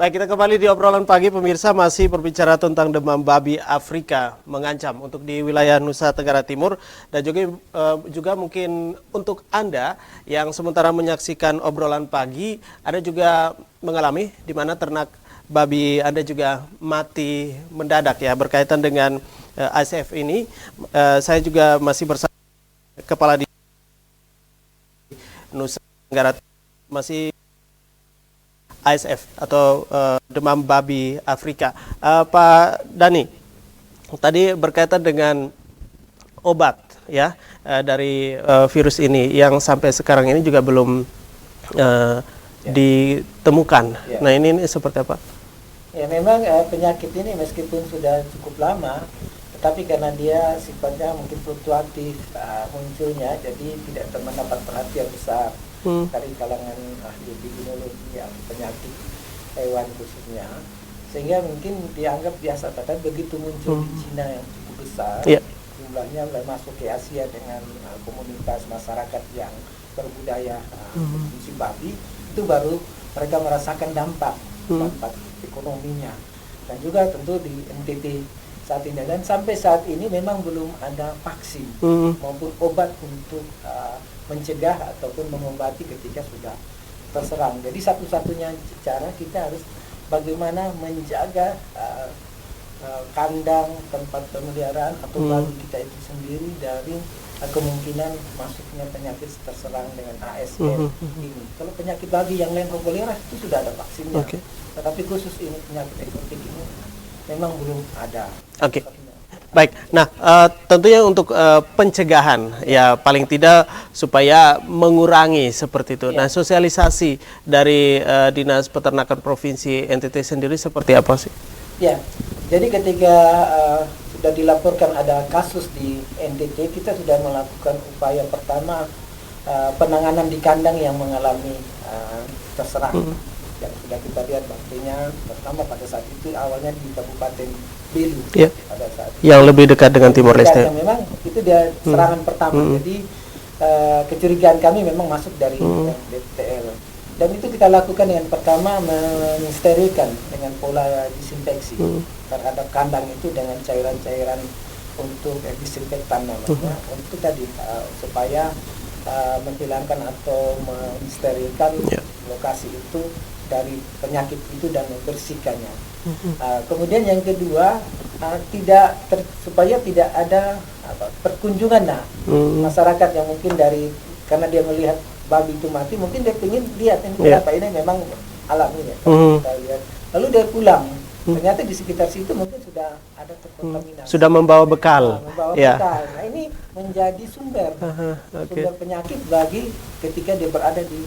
Baik, kita kembali di obrolan pagi pemirsa, masih berbicara tentang demam babi Afrika mengancam untuk di wilayah Nusa Tenggara Timur, dan juga mungkin untuk Anda yang sementara menyaksikan obrolan pagi, Anda juga mengalami di mana ternak babi Anda juga mati mendadak ya berkaitan dengan ASF ini. Saya juga masih bersama kepala di Nusa Tenggara masih ASF atau demam babi Afrika. Pak Dani, tadi berkaitan dengan obat ya dari virus ini yang sampai sekarang ini juga belum ditemukan. Ya. Nah ini seperti apa? Ya memang penyakit ini meskipun sudah cukup lama, tetapi karena dia sifatnya mungkin fluktuatif munculnya, jadi tidak mendapat perhatian besar dari kalangan ahli epidemiologi yang penyakit hewan khususnya, sehingga mungkin dianggap biasa. Tapi begitu muncul di Cina yang cukup besar, jumlahnya mulai masuk ke Asia dengan komunitas masyarakat yang berbudaya konsumsi babi, itu baru mereka merasakan dampak ekonominya. Dan juga tentu di NTT saat ini, dan sampai saat ini memang belum ada vaksin maupun obat untuk mencegah ataupun mengobati ketika sudah terserang. Jadi satu-satunya cara kita harus bagaimana menjaga kandang tempat pemeliharaan atau babi kita itu sendiri dari kemungkinan masuknya penyakit terserang dengan ASF ini. Kalau penyakit babi yang lain, kolera, itu sudah ada vaksinnya. Tetapi khusus ini penyakit eksotik ini memang belum ada. Baik, nah tentunya untuk pencegahan ya paling tidak supaya mengurangi seperti itu. Nah sosialisasi dari Dinas Peternakan Provinsi NTT sendiri seperti apa sih? Ya, jadi ketika sudah dilaporkan ada kasus di NTT, kita sudah melakukan upaya pertama penanganan di kandang yang mengalami terserang. Yang sudah kita lihat buktinya pertama pada saat itu awalnya di Kabupaten Belu pada saat itu. Yang lebih dekat dengan Timor Leste. Memang itu dia serangan pertama. Jadi kecurigaan kami memang masuk dari DPL. Dan itu kita lakukan dengan pertama mensterilkan dengan pola disinfeksi terhadap kandang itu dengan cairan-cairan untuk disinfektan namanya, untuk tadi supaya menghilangkan atau mensterilkan lokasi itu dari penyakit itu dan membersihkannya. Kemudian yang kedua, supaya tidak ada perkunjungan masyarakat yang mungkin karena dia melihat babi itu mati, mungkin dia ingin lihat ini memang alami ya. Kita lihat. Lalu dia pulang. Ternyata di sekitar situ mungkin sudah ada terkontaminasi. Sudah membawa bekal. Bekal. Nah ini menjadi sumber penyakit bagi ketika dia berada di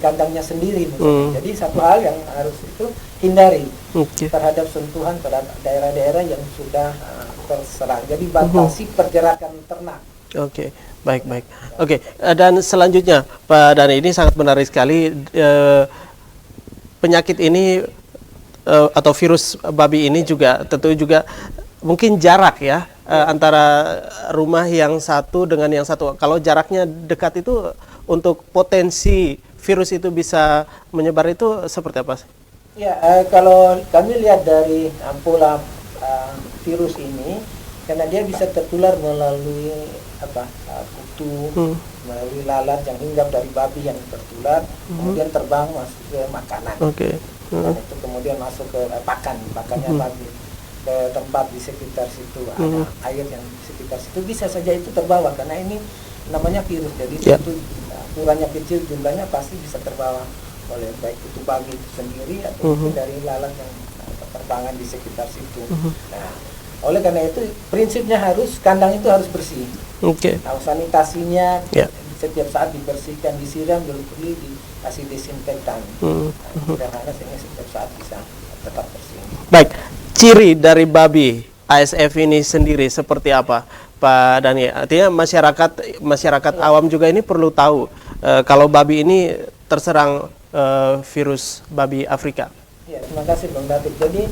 kandangnya sendiri. Jadi satu hal yang harus itu hindari terhadap sentuhan terhadap daerah-daerah yang sudah terserang. Jadi batasi pergerakan ternak. Baik. Dan selanjutnya Pak Dani, ini sangat menarik sekali penyakit ini atau virus babi ini juga tentu juga mungkin jarak ya antara rumah yang satu dengan yang satu. Kalau jaraknya dekat itu untuk potensi virus itu bisa menyebar itu seperti apa sih? Ya, kalau kami lihat dari pola virus ini, karena dia bisa tertular melalui kutu, melalui lalat yang hinggap dari babi yang tertular, kemudian terbang masuk ke makanan. Dan itu kemudian masuk ke pakannya babi, ke tempat di sekitar situ ada air yang di sekitar situ, bisa saja itu terbawa karena ini namanya virus. Jadi itu ukurannya kecil, jumlahnya pasti bisa terbawa oleh baik itu babi itu sendiri atau mungkin dari lalat yang terbangan di sekitar situ. Nah, oleh karena itu prinsipnya kandang itu harus bersih. Nah, sanitasinya setiap saat dibersihkan, disiram, diberi dikasih desinfektan. Sederhana sehingga setiap saat bisa tetap bersih. Baik, ciri dari babi ASF ini sendiri seperti apa, Pak Dani? Artinya masyarakat awam juga ini perlu tahu kalau babi ini terserang virus babi Afrika. Ya, terima kasih Bang David. Jadi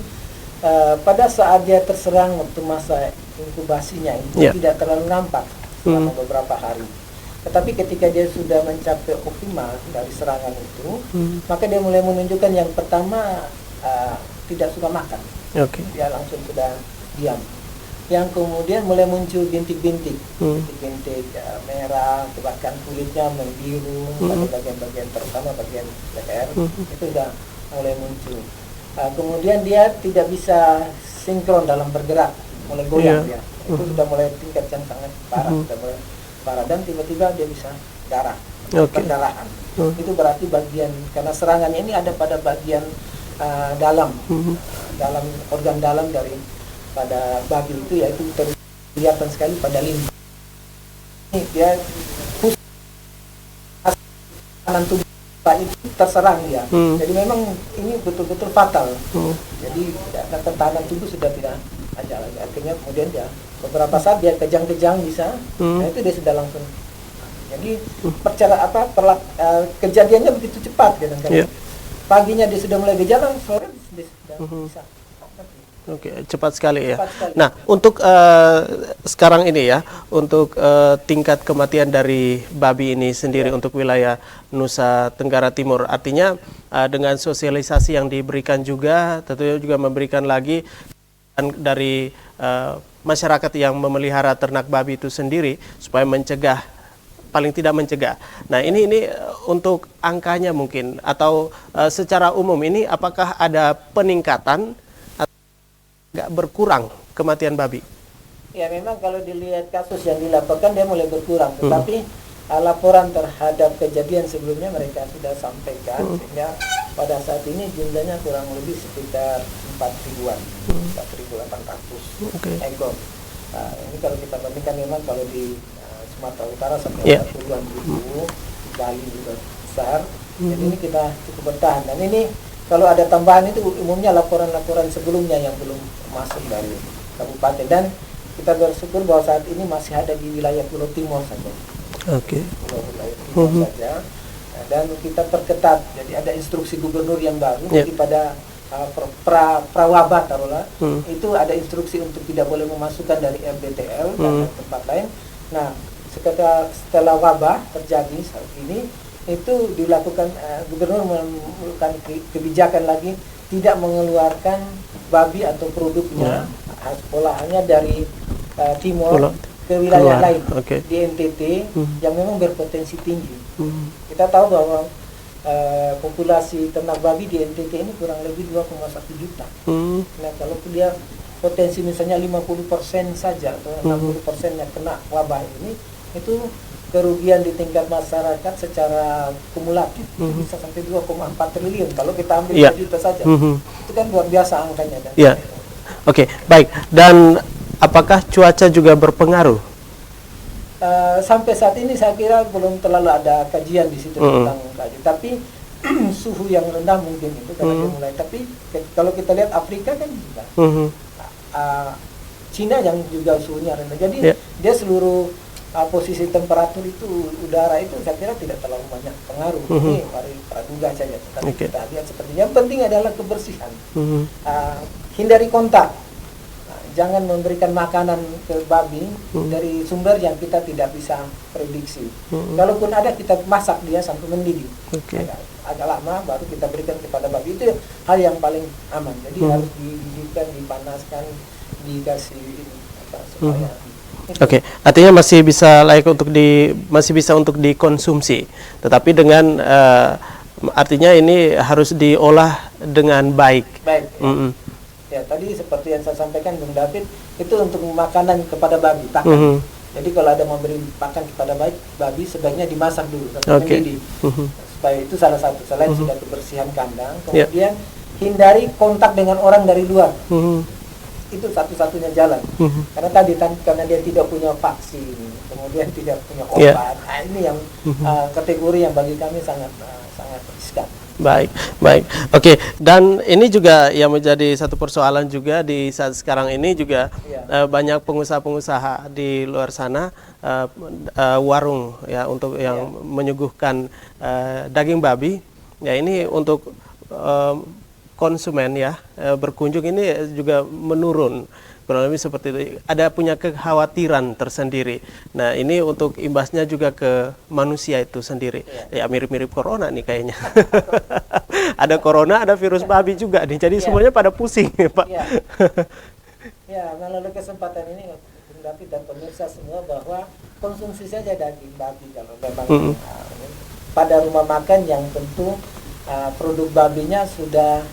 pada saat dia terserang waktu masa inkubasinya itu tidak terlalu nampak selama beberapa hari. Tetapi ketika dia sudah mencapai optimal dari serangan itu, maka dia mulai menunjukkan yang pertama tidak suka makan. Oke. Dia langsung sudah diam. Yang kemudian mulai muncul bintik-bintik, bintik-bintik merah, bahkan kulitnya membiru pada bagian-bagian terutama bagian leher, itu sudah mulai muncul. Kemudian dia tidak bisa sinkron dalam bergerak, mulai goyang dia. Itu sudah mulai tingkat yang sangat parah, sudah mulai parah, dan tiba-tiba dia bisa darah, perdarahan. Itu berarti bagian, karena serangannya ini ada pada bagian dalam organ dalam dari pada babi itu, yaitu kelihatan sekali pada limpa. Ini dia kanan tubuh itu terserang dia. Jadi memang ini betul-betul fatal. Jadi ketahanan tubuh sudah tidak ada lagi. Artinya kemudian dia beberapa saat dia kejang-kejang bisa, nah itu dia sudah langsung. Jadi kejadiannya begitu cepat kadang-kadang. Paginya dia sudah mulai gejala, sore dia sudah bisa. Oke, cepat sekali ya. Cepat sekali. Nah, untuk sekarang ini ya, untuk tingkat kematian dari babi ini sendiri untuk wilayah Nusa Tenggara Timur, artinya dengan sosialisasi yang diberikan juga, tentunya juga memberikan lagi dari masyarakat yang memelihara ternak babi itu sendiri supaya mencegah, paling tidak mencegah. Nah, ini untuk angkanya mungkin atau secara umum ini apakah ada peningkatan nggak berkurang kematian babi? Ya, memang kalau dilihat kasus yang dilaporkan dia mulai berkurang, tetapi laporan terhadap kejadian sebelumnya mereka sudah sampaikan, sehingga pada saat ini jumlahnya kurang lebih sekitar 4.000-an, 4.800 ekor. Nah, ini kalau kita bandingkan memang kalau di Sumatera Utara sampai puluhan ribu, Bali juga besar, jadi ini kita cukup bertahan. Dan ini kalau ada tambahan itu umumnya laporan-laporan sebelumnya yang belum masuk dari kabupaten, dan kita bersyukur bahwa saat ini masih ada di wilayah Pulau Timur saja. Wilayah Timur saja. Nah, dan kita perketat, jadi ada instruksi gubernur yang baru, jadi pada prawabah taruhlah, itu ada instruksi untuk tidak boleh memasukkan dari RBTL dan tempat lain. Nah, setelah wabah terjadi saat ini, itu dilakukan gubernur melakukan kebijakan lagi tidak mengeluarkan babi atau produknya olahannya dari timur ke wilayah lain di NTT yang memang berpotensi tinggi. Kita tahu bahwa populasi ternak babi di NTT ini kurang lebih 2,1 juta. Nah, kalau dia potensi misalnya 50% saja atau 60% yang kena wabah ini, itu kerugian di tingkat masyarakat secara kumulatif bisa sampai 2,4 triliun kalau kita ambil 2 juta saja. Itu kan luar biasa angkanya. Oke, baik. Dan apakah cuaca juga berpengaruh? Sampai saat ini saya kira belum terlalu ada kajian di situ tentang kajian. Tapi suhu yang rendah mungkin itu karena dia mulai. Tapi kalau kita lihat Afrika kan juga. Cina yang juga suhunya rendah. Jadi dia seluruh posisi temperatur itu, udara itu saya kira tidak terlalu banyak pengaruh. Ini mari praduga saja. Tapi kita lihat seperti yang penting adalah kebersihan. Hindari kontak. Jangan memberikan makanan ke babi dari sumber yang kita tidak bisa prediksi. Kalaupun ada, kita masak dia sampai mendidih. Agak lama baru kita berikan kepada babi. Itu hal yang paling aman. Jadi harus dididihkan, dipanaskan, dikasih supaya artinya masih bisa layak untuk masih bisa untuk dikonsumsi, tetapi dengan artinya ini harus diolah dengan baik. Ya, tadi seperti yang saya sampaikan Bung David, itu untuk makanan kepada babi, pakan. Jadi kalau ada memberi makan kepada babi, sebaiknya dimasak dulu sampai mendidih. Supaya itu salah satu, selain sudah kebersihan kandang, kemudian hindari kontak dengan orang dari luar. Itu satu-satunya jalan. Karena tadi karena dia tidak punya vaksin, kemudian tidak punya obat. Nah, ini yang kategori yang bagi kami sangat riskan. Baik. Oke, dan ini juga yang menjadi satu persoalan juga di saat sekarang ini juga banyak pengusaha-pengusaha di luar sana warung ya untuk yang menyuguhkan daging babi. Ya, ini untuk konsumen ya berkunjung ini juga menurun kurang lebih seperti itu. Ada punya kekhawatiran tersendiri. Nah, ini untuk imbasnya juga ke manusia itu sendiri. Ya, mirip-mirip corona nih kayaknya. Ada corona, ada virus babi juga nih. Jadi semuanya pada pusing, Pak. Ya. Ya, melalui kesempatan ini Bung David dan pemirsa semua bahwa konsumsi saja daging babi kalau memang pada rumah makan yang tentu produk babinya sudah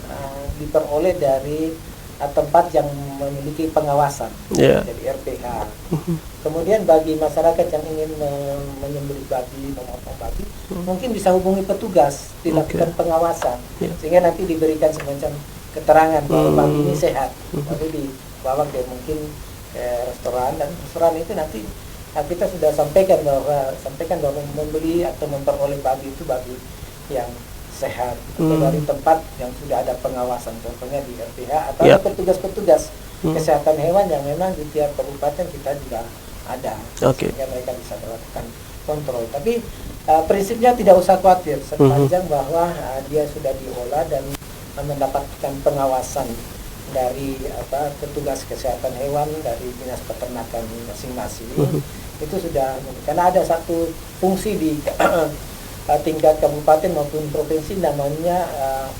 diperoleh dari tempat yang memiliki pengawasan, jadi RPH. Kemudian bagi masyarakat yang ingin menyembelih babi, memotong babi, mungkin bisa hubungi petugas, dilakukan pengawasan, sehingga nanti diberikan semacam keterangan bahwa babi ini sehat, lalu dibawa ke mungkin restoran, dan restoran itu nanti kita sudah sampaikan bahwa membeli atau memperoleh babi itu babi yang sehat atau dari tempat yang sudah ada pengawasan, contohnya di RPH atau petugas-petugas kesehatan hewan yang memang di tiap kabupaten kita juga ada, sehingga mereka bisa melakukan kontrol. Tapi prinsipnya tidak usah khawatir sepanjang bahwa dia sudah diolah dan mendapatkan pengawasan dari petugas kesehatan hewan dari dinas peternakan masing-masing. Itu sudah, karena ada satu fungsi di tingkat kabupaten maupun provinsi namanya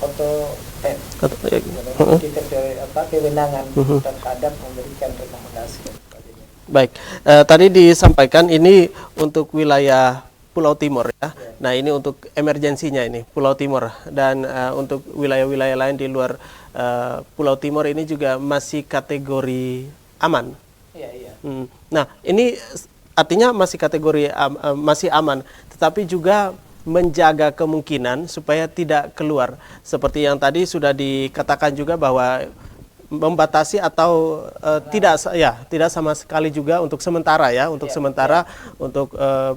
OTOPET, kewenangan terhadap memberikan rekomendasi. Baik, tadi disampaikan ini untuk wilayah Pulau Timur ya. Nah, ini untuk emergensinya ini Pulau Timur, dan untuk wilayah-wilayah lain di luar Pulau Timur ini juga masih kategori aman. Nah, ini artinya masih kategori masih aman, tetapi juga menjaga kemungkinan supaya tidak keluar. Seperti yang tadi sudah dikatakan juga bahwa membatasi atau tidak sama sekali juga untuk sementara ya, untuk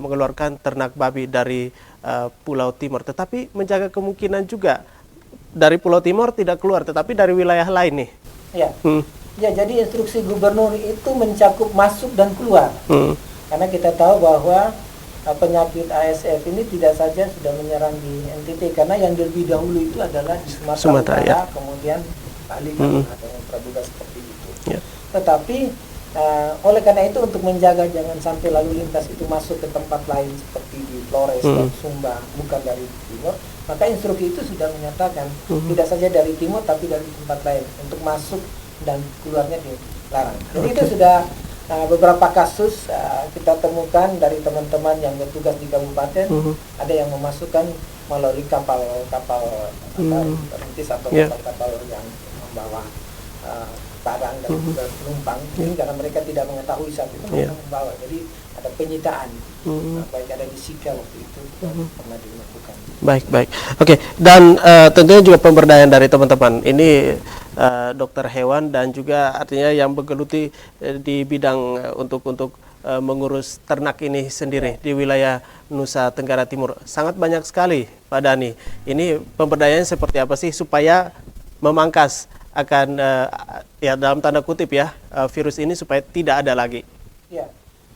mengeluarkan ternak babi dari Pulau Timur, tetapi menjaga kemungkinan juga dari Pulau Timur tidak keluar, tetapi dari wilayah lain nih. Ya, jadi instruksi gubernur itu mencakup masuk dan keluar. Karena kita tahu bahwa penyakit ASF ini tidak saja sudah menyerang di NTT, karena yang lebih dahulu itu adalah di Sumatera Utara, kemudian Bali, atau praduga seperti itu. Tetapi oleh karena itu, untuk menjaga jangan sampai lalu lintas itu masuk ke tempat lain seperti di Flores dan Sumba, bukan dari timur, maka instruksi itu sudah menyatakan tidak saja dari timur tapi dari tempat lain untuk masuk dan keluarnya dilarang. Jadi itu sudah beberapa kasus kita temukan dari teman-teman yang bertugas di kabupaten, ada yang memasukkan melalui kapal perintis atau kapal yang membawa barang dan juga penumpang, karena mereka tidak mengetahui saat itu mereka membawa, jadi ada penyitaan, baik ada di Sika waktu itu pernah dilakukan. Baik. Oke. Dan tentunya juga pemberdayaan dari teman-teman ini dokter hewan dan juga artinya yang bergeluti di bidang untuk mengurus ternak ini sendiri di wilayah Nusa Tenggara Timur sangat banyak sekali, Pak Dhani. Ini pemberdayaan seperti apa sih supaya memangkas akan ya dalam tanda kutip ya virus ini supaya tidak ada lagi? Ya.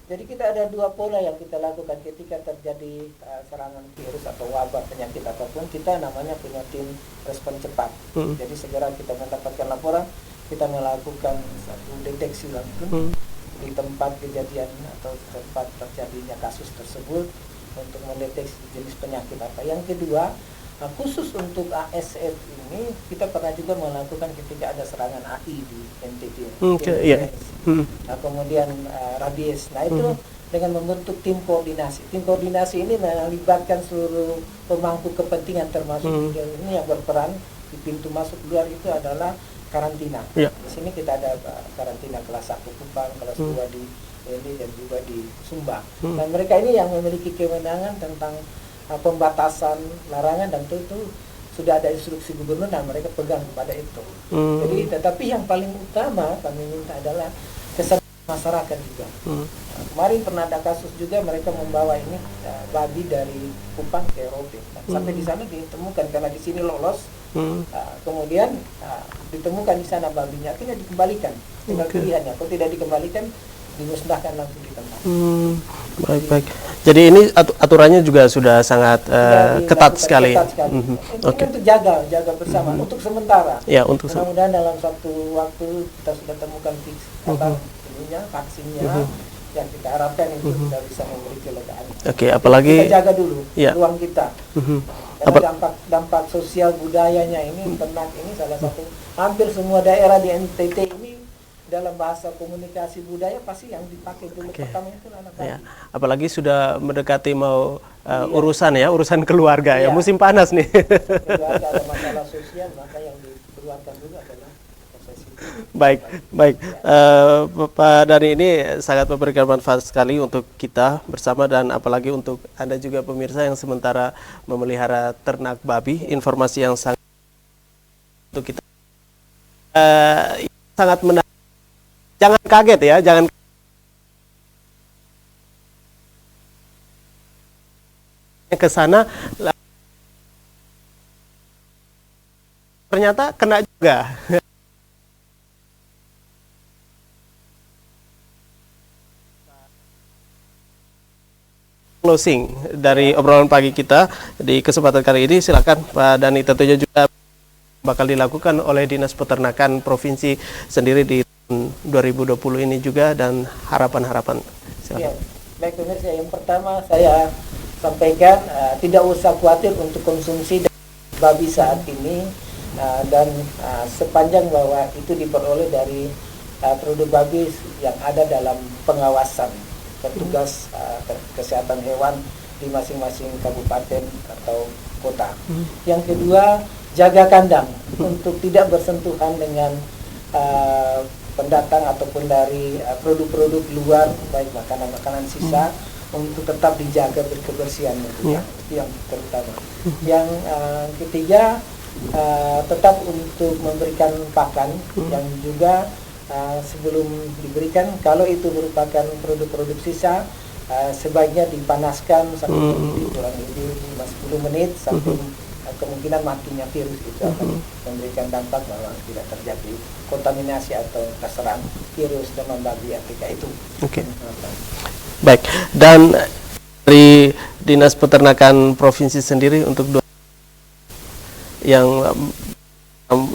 Jadi kita ada dua pola yang kita lakukan ketika terjadi serangan virus atau wabah penyakit apapun. Kita namanya punya tim respon cepat. Jadi segera kita mendapatkan laporan, kita melakukan satu deteksi langsung di tempat kejadian atau tempat terjadinya kasus tersebut untuk mendeteksi jenis penyakit apa. Yang kedua, khusus untuk ASF ini kita pernah juga melakukan ketika ada serangan AI di NTT. Nah, kemudian rabies. Nah, itu dengan membentuk tim koordinasi. Tim koordinasi ini melibatkan seluruh pemangku kepentingan termasuk ini yang berperan di pintu masuk keluar itu adalah karantina. Di sini kita ada karantina kelas 1 Kupang, kelas 2 di Bali dan juga di Sumba. Dan mereka ini yang memiliki kewenangan tentang pembatasan, larangan, dan itu sudah ada instruksi gubernur dan mereka pegang pada itu. Jadi tetapi yang paling utama kami minta adalah kesadaran masyarakat juga. Kemarin pernah ada kasus juga mereka membawa ini babi dari Kupang ke Eropa. Sampai di sana ditemukan karena di sini lolos. Kemudian ditemukan di sana babinya, akhirnya dikembalikan. Tinggal pilihannya, kalau tidak dikembalikan dimusnahkan langsung di tempat. Baik. Jadi ini aturannya juga sudah sangat ketat sekali. Ini Oke. untuk jaga bersama untuk sementara. Ya, untuk Mudah-mudahan dalam satu waktu kita sudah temukan vaksinnya, yang kita harapkan itu kita bisa memberi kelegaan. Oke, apalagi kita jaga dulu ya. ruang kita. Karena dampak sosial budayanya ini ternak ini salah satu, hampir semua daerah di NTT ini dalam bahasa komunikasi budaya pasti yang dipakai dulu pertama itu anak babi. Ya, apalagi sudah mendekati mau urusan keluarga ya, musim panas nih. Keluarga ada masalah sosial, maka yang dikeluarkan dulu adalah proses itu. Baik. Pak Dhani ini sangat memberikan manfaat sekali untuk kita bersama dan apalagi untuk Anda juga pemirsa yang sementara memelihara ternak babi. Informasi yang sangat untuk kita sangat menarik. Jangan kaget ya, jangan ke sana ternyata kena juga. Closing dari obrolan pagi kita di kesempatan kali ini, silakan Pak Dhani. Tentunya juga bakal dilakukan oleh Dinas Peternakan Provinsi sendiri di 2020 ini juga dan harapan-harapan. Ya, baik pemirsa, yang pertama saya sampaikan tidak usah khawatir untuk konsumsi babi saat ini dan sepanjang bahwa itu diperoleh dari produk babi yang ada dalam pengawasan petugas kesehatan hewan di masing-masing kabupaten atau kota. Yang kedua, jaga kandang untuk tidak bersentuhan dengan pendatang ataupun dari produk-produk luar, baik makanan-makanan sisa, untuk tetap dijaga berkebersihan itu yang terutama. Yang ketiga, tetap untuk memberikan pakan yang juga sebelum diberikan, kalau itu merupakan produk-produk sisa, sebaiknya dipanaskan sampai mendidih kurang lebih 10 menit sampai kemungkinan matinya virus itu akan memberikan dampak bahwa tidak terjadi kontaminasi atau terserang virus demam babi Afrika itu. Oke. Baik, dan dari Dinas Peternakan Provinsi sendiri untuk yang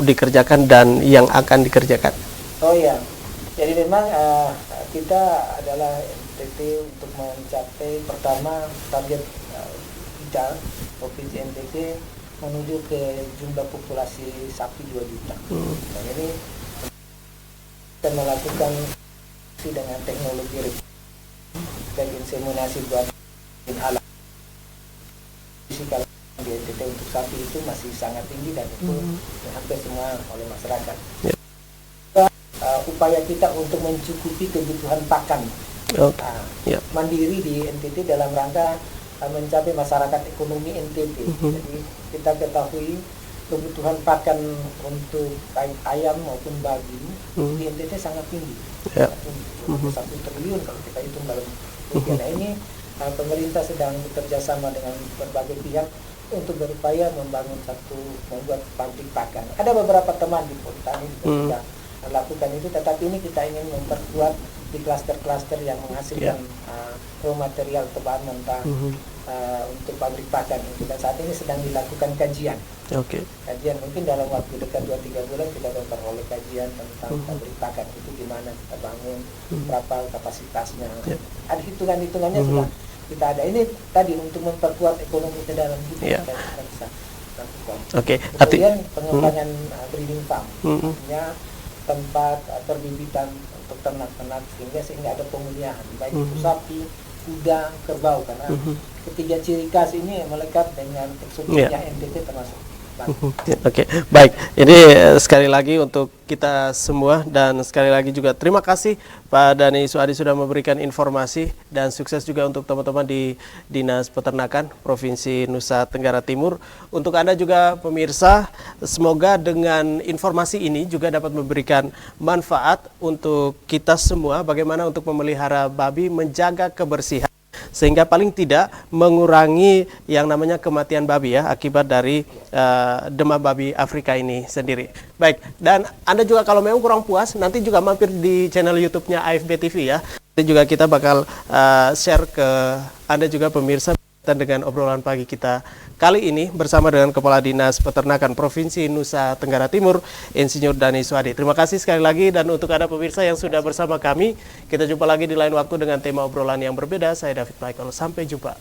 dikerjakan dan yang akan dikerjakan. Oh ya, jadi memang kita adalah NTT untuk mencapai pertama target kita Provinsi NTT menuju ke jumlah populasi sapi 2 juta. Dan ini kita melakukan dengan teknologi dan inseminasi buat alat. Kalau di NTT untuk sapi itu masih sangat tinggi dan itu hampir semua oleh masyarakat. Upaya kita untuk mencukupi kebutuhan pakan mandiri di NTT dalam rangka mencapai masyarakat ekonomi NTT. Jadi kita ketahui kebutuhan pakan untuk ayam maupun babi di NTT sangat tinggi. 1 triliun kalau kita hitung dalam rupiah. Nah, ini pemerintah sedang bekerjasama dengan berbagai pihak untuk berupaya membuat pabrik pakan. Ada beberapa teman di Poltani juga melakukan itu, tetapi ini kita ingin memperkuat di klaster-klaster yang menghasilkan raw material atau bahan mentah untuk pabrik pakan itu, dan saat ini sedang dilakukan kajian. Kajian mungkin dalam waktu dekat 2-3 bulan kita memperoleh kajian tentang pabrik pakan itu, gimana kita bangun, berapa kapasitasnya. Ada hitungan-hitungannya sudah kita ada. Ini tadi untuk memperkuat ekonomi ke dalam kita bisa lakukan. Kemudian pengembangan breeding farm, artinya tempat perbibitan untuk ternak-ternak sehingga ada pemuliaan baik itu sapi, kuda, kerbau, karena ketiga ciri khas ini melekat dengan eksotiknya NTT termasuk. Baik. Ini sekali lagi untuk kita semua dan sekali lagi juga terima kasih Pak Dhani Suadi sudah memberikan informasi dan sukses juga untuk teman-teman di Dinas Peternakan Provinsi Nusa Tenggara Timur. Untuk Anda juga pemirsa, semoga dengan informasi ini juga dapat memberikan manfaat untuk kita semua bagaimana untuk memelihara babi, menjaga kebersihan, sehingga paling tidak mengurangi yang namanya kematian babi ya akibat dari demam babi Afrika ini sendiri. Baik, dan Anda juga kalau memang kurang puas nanti juga mampir di channel YouTube-nya AFB TV ya. Nanti juga kita bakal share ke Anda juga pemirsa dengan obrolan pagi kita kali ini bersama dengan Kepala Dinas Peternakan Provinsi Nusa Tenggara Timur, Insinyur Dani Suhadi. Terima kasih sekali lagi, dan untuk Anda pemirsa yang sudah bersama kami, kita jumpa lagi di lain waktu dengan tema obrolan yang berbeda. Saya David Michael, sampai jumpa.